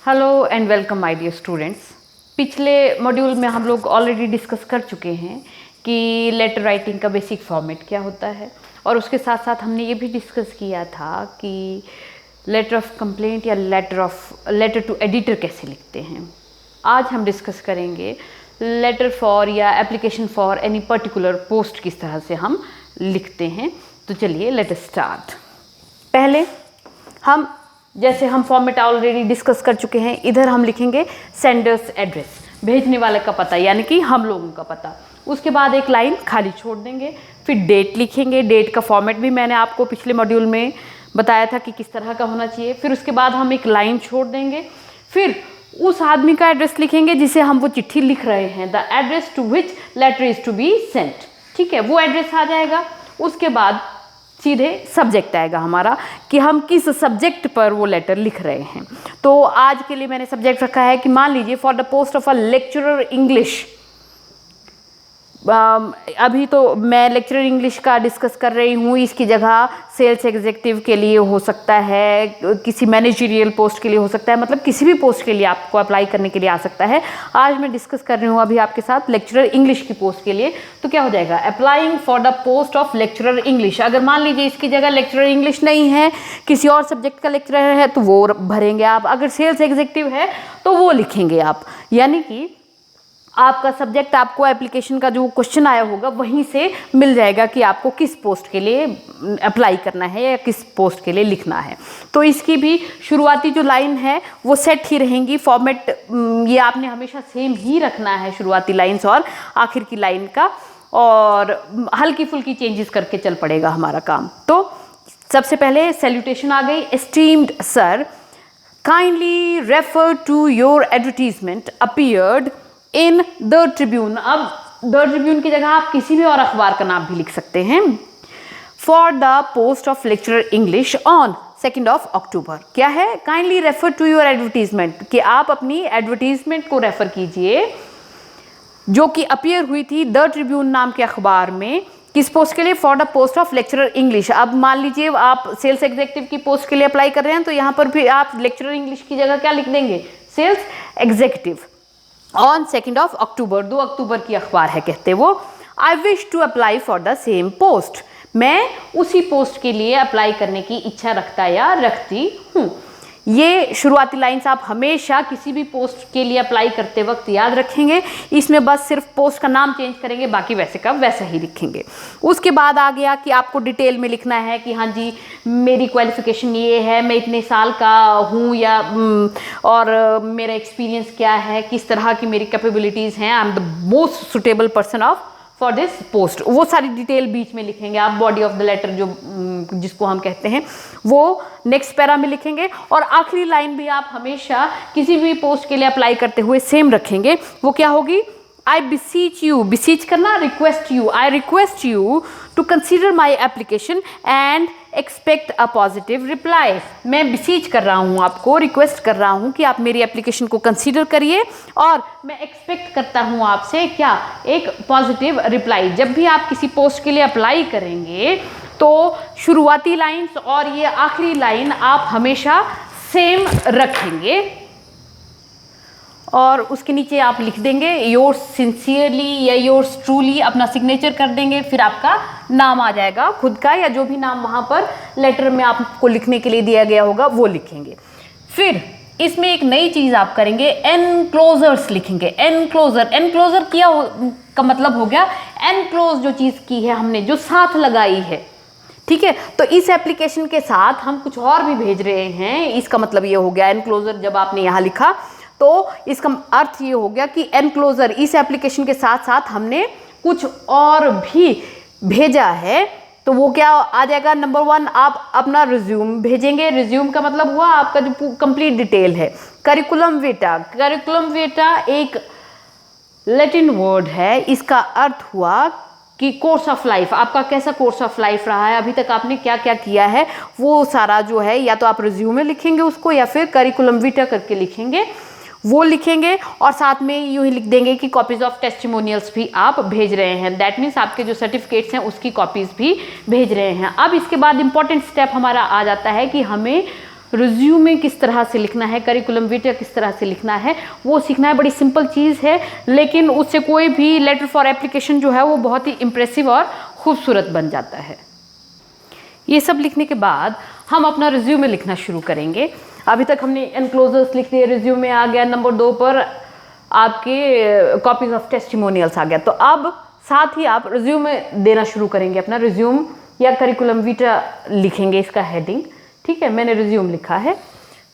Hello and welcome my dear students. पिछले module में हम लोग ऑलरेडी डिस्कस कर चुके हैं कि लेटर राइटिंग का बेसिक फॉर्मेट क्या होता है, और उसके साथ साथ हमने ये भी डिस्कस किया था कि लेटर ऑफ कंप्लेंट या लेटर टू एडिटर कैसे लिखते हैं। आज हम डिस्कस करेंगे लेटर फॉर या application for any particular post किस तरह से हम लिखते हैं। तो चलिए लेट अस स्टार्ट। पहले हम फॉर्मेट ऑलरेडी डिस्कस कर चुके हैं। इधर हम लिखेंगे सेंडर्स एड्रेस, भेजने वाले का पता, यानी कि हम लोगों का पता। उसके बाद एक लाइन खाली छोड़ देंगे, फिर डेट लिखेंगे। डेट का फॉर्मेट भी मैंने आपको पिछले मॉड्यूल में बताया था कि किस तरह का होना चाहिए। फिर उसके बाद हम एक लाइन छोड़ देंगे, फिर उस आदमी का एड्रेस लिखेंगे जिसे हम वो चिट्ठी लिख रहे हैं, the address to which letter is to be sent. ठीक है, वो एड्रेस आ जाएगा। उसके बाद सीधे सब्जेक्ट आएगा हमारा कि हम किस सब्जेक्ट पर वो लेटर लिख रहे हैं। तो आज के लिए मैंने सब्जेक्ट रखा है कि मान लीजिए for the post of a lecturer English. अभी तो मैं लेक्चरर इंग्लिश का डिस्कस कर रही हूँ, इसकी जगह सेल्स एग्जीक्यूटिव के लिए हो सकता है, किसी मैनेजरियल पोस्ट के लिए हो सकता है, मतलब किसी भी पोस्ट के लिए आपको अप्लाई करने के लिए आ सकता है। आज मैं डिस्कस कर रही हूँ अभी आपके साथ लेक्चरर इंग्लिश की पोस्ट के लिए। तो क्या हो जाएगा, applying for the post of lecturer English. अगर मान लीजिए इसकी जगह लेक्चरर इंग्लिश नहीं है, किसी और सब्जेक्ट का लेक्चरर है, तो वो भरेंगे आप। अगर सेल्स एग्जीक्यूटिव है तो वो लिखेंगे आप, यानी कि आपका सब्जेक्ट आपको एप्लीकेशन का जो क्वेश्चन आया होगा वहीं से मिल जाएगा कि आपको किस पोस्ट के लिए अप्लाई करना है या किस पोस्ट के लिए लिखना है। तो इसकी भी शुरुआती जो लाइन है वो सेट ही रहेंगी। फॉर्मेट ये आपने हमेशा सेम ही रखना है, शुरुआती लाइन्स और आखिर की लाइन का, और हल्की फुल्की चेंजेस करके चल पड़ेगा हमारा काम। तो सबसे पहले सैल्यूटेशन आ गई। Esteemed sir, kindly refer to your advertisement appeared in the Tribune. अब द ट्रिब्यून की जगह आप किसी भी और अखबार का नाम भी लिख सकते हैं। For the post of lecturer English on 2 October. क्या है, kindly refer to your advertisement, कि आप अपनी एडवर्टीजमेंट को रेफर कीजिए जो कि अपीयर हुई थी द ट्रिब्यून नाम के अखबार में। किस पोस्ट के लिए, for the post of lecturer English. अब मान लीजिए आप सेल्स एग्जीक्यूटिव की पोस्ट के लिए अप्लाई कर रहे हैं, तो यहाँ पर भी आप लेक्चरर इंग्लिश की जगह क्या लिख देंगे, सेल्स एग्जीक्यूटिव। ऑन 2 अक्टूबर, 2 अक्टूबर की अखबार है कहते वो। I wish to apply for the same post, मैं उसी पोस्ट के लिए अप्लाई करने की इच्छा रखता या रखती हूँ। ये शुरुआती लाइन्स आप हमेशा किसी भी पोस्ट के लिए अप्लाई करते वक्त याद रखेंगे। इसमें बस सिर्फ पोस्ट का नाम चेंज करेंगे, बाकी वैसे का वैसा ही लिखेंगे। उसके बाद आ गया कि आपको डिटेल में लिखना है कि हाँ जी मेरी क्वालिफिकेशन ये है, मैं इतने साल का हूँ, या और मेरा एक्सपीरियंस क्या है, किस तरह की मेरी कैपेबिलिटीज़ हैं, I am the most suitable person of for this post. वो सारी डिटेल बीच में लिखेंगे आप। बॉडी ऑफ द लेटर जो जिसको हम कहते हैं वो नेक्स्ट पैरा में लिखेंगे। और आखिरी लाइन भी आप हमेशा किसी भी पोस्ट के लिए अप्लाई करते हुए सेम रखेंगे। वो क्या होगी, आई बिसीच यू, बिसीच करना, request you, I request you to consider my application and expect a positive reply. मैं बिसीच कर रहा हूँ आपको, रिक्वेस्ट कर रहा हूँ कि आप मेरी एप्लीकेशन को कंसीडर करिए, और मैं एक्सपेक्ट करता हूँ आपसे क्या, एक पॉजिटिव रिप्लाई। जब भी आप किसी पोस्ट के लिए अप्लाई करेंगे तो शुरुआती लाइन्स और ये आखिरी लाइन आप हमेशा सेम रखेंगे, और उसके नीचे आप लिख देंगे योर्स सिंसियरली या योर्स ट्रूली, अपना सिग्नेचर कर देंगे। फिर आपका नाम आ जाएगा खुद का, या जो भी नाम वहाँ पर लेटर में आपको लिखने के लिए दिया गया होगा वो लिखेंगे। फिर इसमें एक नई चीज़ आप करेंगे, एनक्लोजर्स लिखेंगे। एनक्लोजर किया का मतलब हो गया एनक्लोज, जो चीज़ की है हमने, जो साथ लगाई है। ठीक है, तो इस एप्लीकेशन के साथ हम कुछ और भी भेज रहे हैं, इसका मतलब ये हो गया एनक्लोजर। जब आपने यहाँ लिखा तो इसका अर्थ ये हो गया कि एनक्लोजर, इस एप्लीकेशन के साथ साथ हमने कुछ और भी भेजा है। तो वो क्या आ जाएगा, नंबर 1 आप अपना रिज्यूम भेजेंगे। रिज्यूम का मतलब हुआ आपका जो कंप्लीट डिटेल है। करिकुलम विटा, करिकुलम विटा एक लैटिन वर्ड है, इसका अर्थ हुआ कि कोर्स ऑफ लाइफ, आपका कैसा कोर्स ऑफ लाइफ रहा है, अभी तक आपने क्या क्या किया है, वो सारा जो है या तो आप रिज्यूम में लिखेंगे उसको, या फिर करिकुलम विटा करके लिखेंगे, वो लिखेंगे। और साथ में यूँ ही लिख देंगे कि कॉपीज़ ऑफ टेस्टिमोनियल्स भी आप भेज रहे हैं। दैट मीन्स आपके जो सर्टिफिकेट्स हैं उसकी कॉपीज़ भी भेज रहे हैं। अब इसके बाद इंपॉर्टेंट स्टेप हमारा आ जाता है कि हमें रिज्यूमे किस तरह से लिखना है, करिकुलम विटा किस तरह से लिखना है, वो सीखना है। बड़ी सिंपल चीज़ है, लेकिन उससे कोई भी लेटर फॉर एप्लीकेशन जो है वो बहुत ही इम्प्रेसिव और खूबसूरत बन जाता है। ये सब लिखने के बाद हम अपना रिज्यूमे लिखना शुरू करेंगे। अभी तक हमने एनक्लोजर्स लिख दिए, रिज्यूमे आ गया, नंबर 2 पर आपके कॉपीज ऑफ टेस्टिमोनियल्स आ गया। तो अब साथ ही आप रिज्यूमे देना शुरू करेंगे, अपना रिज्यूम या करिकुलम विटा लिखेंगे, इसका हेडिंग। ठीक है, मैंने रिज्यूम लिखा है,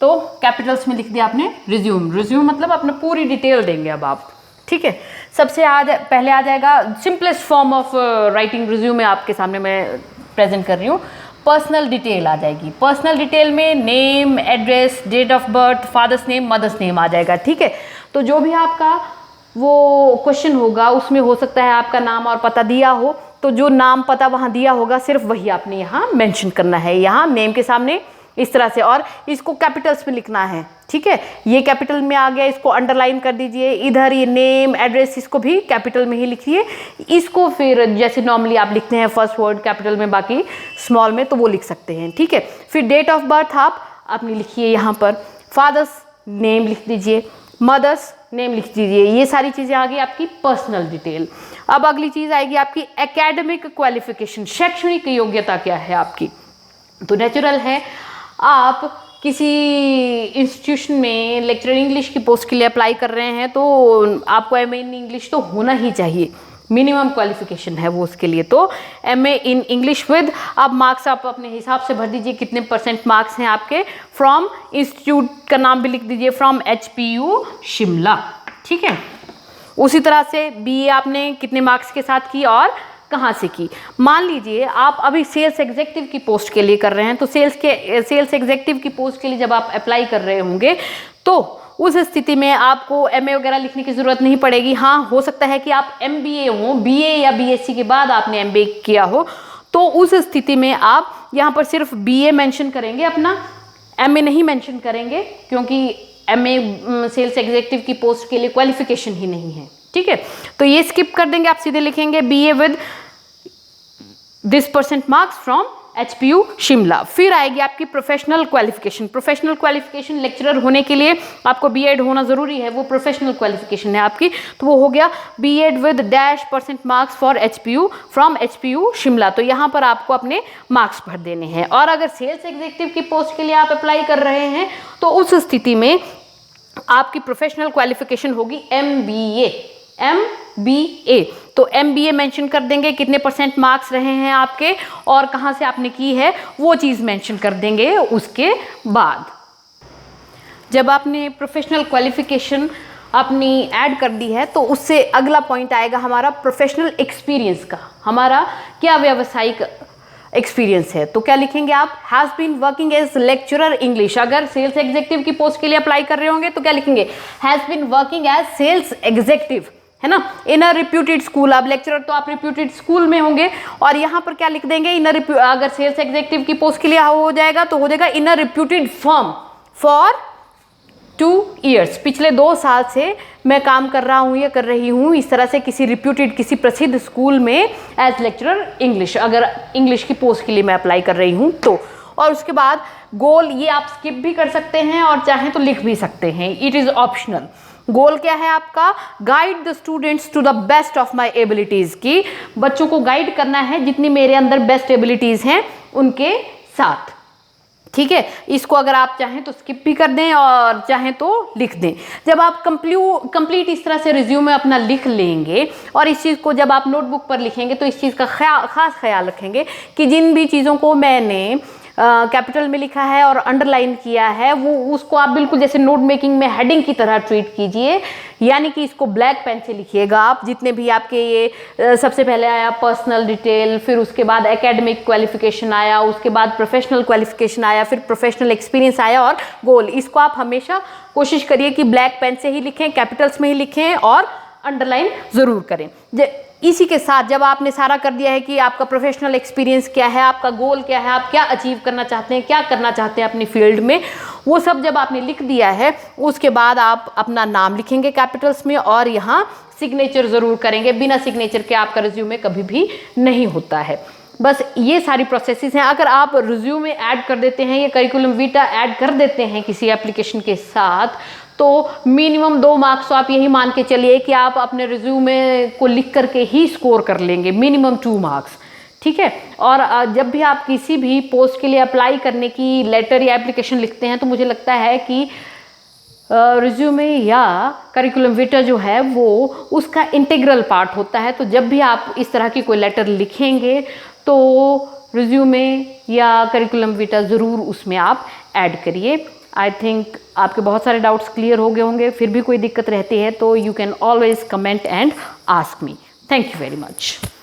तो कैपिटल्स में लिख दिया आपने रिज्यूम। रिज्यूम मतलब अपना पूरी डिटेल देंगे अब आप। ठीक है, सबसे पहले आ जाएगा simplest form of writing resume, आपके सामने मैं प्रेजेंट कर रही हूँ। पर्सनल डिटेल आ जाएगी। पर्सनल डिटेल में name, address, date of birth, father's name, mother's name आ जाएगा। ठीक है, तो जो भी आपका वो क्वेश्चन होगा उसमें हो सकता है आपका नाम और पता दिया हो, तो जो नाम पता वहाँ दिया होगा सिर्फ वही आपने यहाँ मेंशन करना है, यहाँ नेम के सामने इस तरह से, और इसको कैपिटल्स में लिखना है। ठीक है, ये कैपिटल में आ गया, इसको अंडरलाइन कर दीजिए। इधर ये नेम, एड्रेस, इसको भी कैपिटल में ही लिखिए। इसको फिर जैसे नॉर्मली आप लिखते हैं फर्स्ट वर्ड कैपिटल में, बाकी स्मॉल में, तो वो लिख सकते हैं। ठीक है, फिर डेट ऑफ बर्थ आप अपनी लिखिए यहाँ पर, फादर्स नेम लिख दीजिए, मदर्स नेम लिख दीजिए। ये सारी चीज़ें आ गई आपकी पर्सनल डिटेल। अब अगली चीज़ आएगी आपकी एकेडमिक क्वालिफिकेशन, शैक्षणिक योग्यता क्या है आपकी। तो नेचुरल है, आप किसी इंस्टीट्यूशन में लेक्चरर इंग्लिश की पोस्ट के लिए अप्लाई कर रहे हैं, तो आपको एमए इन इंग्लिश तो होना ही चाहिए, मिनिमम क्वालिफिकेशन है वो उसके लिए। तो एमए इन इंग्लिश विद, अब मार्क्स आप अपने हिसाब से भर दीजिए, कितने % मार्क्स हैं आपके। फ्रॉम इंस्टीट्यूट का नाम भी लिख दीजिए, फ्रॉम HPU शिमला। ठीक है, उसी तरह से BA आपने कितने मार्क्स के साथ की और कहाँ से की। मान लीजिए आप अभी सेल्स एग्जीक्यूटिव की पोस्ट के लिए कर रहे हैं, तो सेल्स एग्जीक्यूटिव की पोस्ट के लिए जब आप अप्लाई कर रहे होंगे, तो उस स्थिति में आपको MA वगैरह लिखने की ज़रूरत नहीं पड़ेगी। हाँ, हो सकता है कि आप MBA हो, BA या BSc के बाद आपने MBA किया हो, तो उस स्थिति में आप यहाँ पर सिर्फ BA मेंशन करेंगे, अपना MA नहीं मेंशन करेंगे, क्योंकि MA सेल्स एग्जीक्यूटिव की पोस्ट के लिए क्वालिफिकेशन ही नहीं है। ठीक है, तो ये स्किप कर देंगे, आप सीधे लिखेंगे BA with this % marks from HPU Shimla. फिर आएगी आपकी professional qualification. Professional qualification lecturer होने के लिए आपको B.Ed होना ज़रूरी है, वो प्रोफेशनल क्वालिफिकेशन है आपकी। तो वो हो गया B.Ed with -% marks for HPU from HPU Shimla. तो यहाँ पर आपको अपने मार्क्स भर देने हैं। और अगर सेल्स एग्जीक्यूटिव की पोस्ट के लिए आप अप्लाई कर रहे हैं, तो उस स्थिति में आपकी प्रोफेशनल क्वालिफिकेशन होगी MBA। तो MBA मेंशन कर देंगे, कितने % मार्क्स रहे हैं आपके और कहाँ से आपने की है वो चीज़ मेंशन कर देंगे। उसके बाद जब आपने प्रोफेशनल क्वालिफिकेशन अपनी ऐड कर दी है, तो उससे अगला पॉइंट आएगा हमारा प्रोफेशनल एक्सपीरियंस का, हमारा क्या व्यावसायिक एक्सपीरियंस है। तो क्या लिखेंगे आप, has been working as lecturer English. अगर सेल्स एग्जीक्यूटिव की पोस्ट के लिए अप्लाई कर रहे होंगे तो क्या लिखेंगे, has been working as sales executive, है ना, इन अ रिप्यूटेड स्कूल। अब लेक्चरर तो आप रिप्यूटेड स्कूल में होंगे, और यहाँ पर क्या लिख देंगे, अगर सेल्स एग्जीक्यूटिव की पोस्ट के लिए हो जाएगा तो हो जाएगा इन a reputed firm for 2 years। पिछले 2 साल से मैं काम कर रहा हूँ या कर रही हूँ इस तरह से किसी रिप्यूटेड, किसी प्रसिद्ध स्कूल में एज लेक्चरर इंग्लिश, अगर इंग्लिश की पोस्ट के लिए मैं अप्लाई कर रही हूँ तो। और उसके बाद गोल, ये आप स्किप भी कर सकते हैं और चाहें तो लिख भी सकते हैं, इट इज़ ऑप्शनल। गोल क्या है आपका, guide the students to the best of my abilities, की बच्चों को गाइड करना है जितनी मेरे अंदर बेस्ट एबिलिटीज़ हैं उनके साथ। ठीक है, इसको अगर आप चाहें तो स्किप भी कर दें और चाहें तो लिख दें। जब आप कंप्लीट इस तरह से रिज्यूमे अपना लिख लेंगे, और इस चीज़ को जब आप नोटबुक पर लिखेंगे तो इस चीज़ का खास ख्याल रखेंगे कि जिन भी चीज़ों को मैंने कैपिटल में लिखा है और अंडरलाइन किया है, वो उसको आप बिल्कुल जैसे नोट मेकिंग में हेडिंग की तरह ट्रीट कीजिए, यानी कि इसको ब्लैक पेन से लिखिएगा आप। जितने भी आपके ये सबसे पहले आया पर्सनल डिटेल, फिर उसके बाद एकेडमिक क्वालिफिकेशन आया, उसके बाद प्रोफेशनल क्वालिफिकेशन आया, फिर प्रोफेशनल एक्सपीरियंस आया और गोल। इसको आप हमेशा कोशिश करिए कि ब्लैक पेन से ही लिखें, कैपिटल्स में ही लिखें और अंडरलाइन ज़रूर करें। इसी के साथ जब आपने सारा कर दिया है कि आपका प्रोफेशनल एक्सपीरियंस क्या है, आपका गोल क्या है, आप क्या अचीव करना चाहते हैं, क्या करना चाहते हैं अपनी फील्ड में, वो सब जब आपने लिख दिया है, उसके बाद आप अपना नाम लिखेंगे कैपिटल्स में और यहाँ सिग्नेचर ज़रूर करेंगे। बिना सिग्नेचर के आपका रिज्यूमे कभी भी नहीं होता है। बस ये सारी प्रोसेसेस हैं। अगर आप रिज्यूमे ऐड कर देते हैं या करिकुलम वीटा ऐड कर देते हैं किसी एप्लीकेशन के साथ, तो मिनिमम 2 मार्क्स तो आप यही मान के चलिए कि आप अपने रिज्यूमे को लिख करके ही स्कोर कर लेंगे, मिनिमम 2 मार्क्स, ठीक है। और जब भी आप किसी भी पोस्ट के लिए अप्लाई करने की लेटर या एप्लीकेशन लिखते हैं, तो मुझे लगता है कि रिज्यूमे या करिकुलम विटा जो है वो उसका इंटीग्रल पार्ट होता है। तो जब भी आप इस तरह की कोई लेटर लिखेंगे तो रिज्यूमे या करिकुलम विटा ज़रूर उसमें आप ऐड करिए। आई थिंक आपके बहुत सारे डाउट्स क्लियर हो गए होंगे। फिर भी कोई दिक्कत रहती है तो you can always comment and ask me. Thank you very much.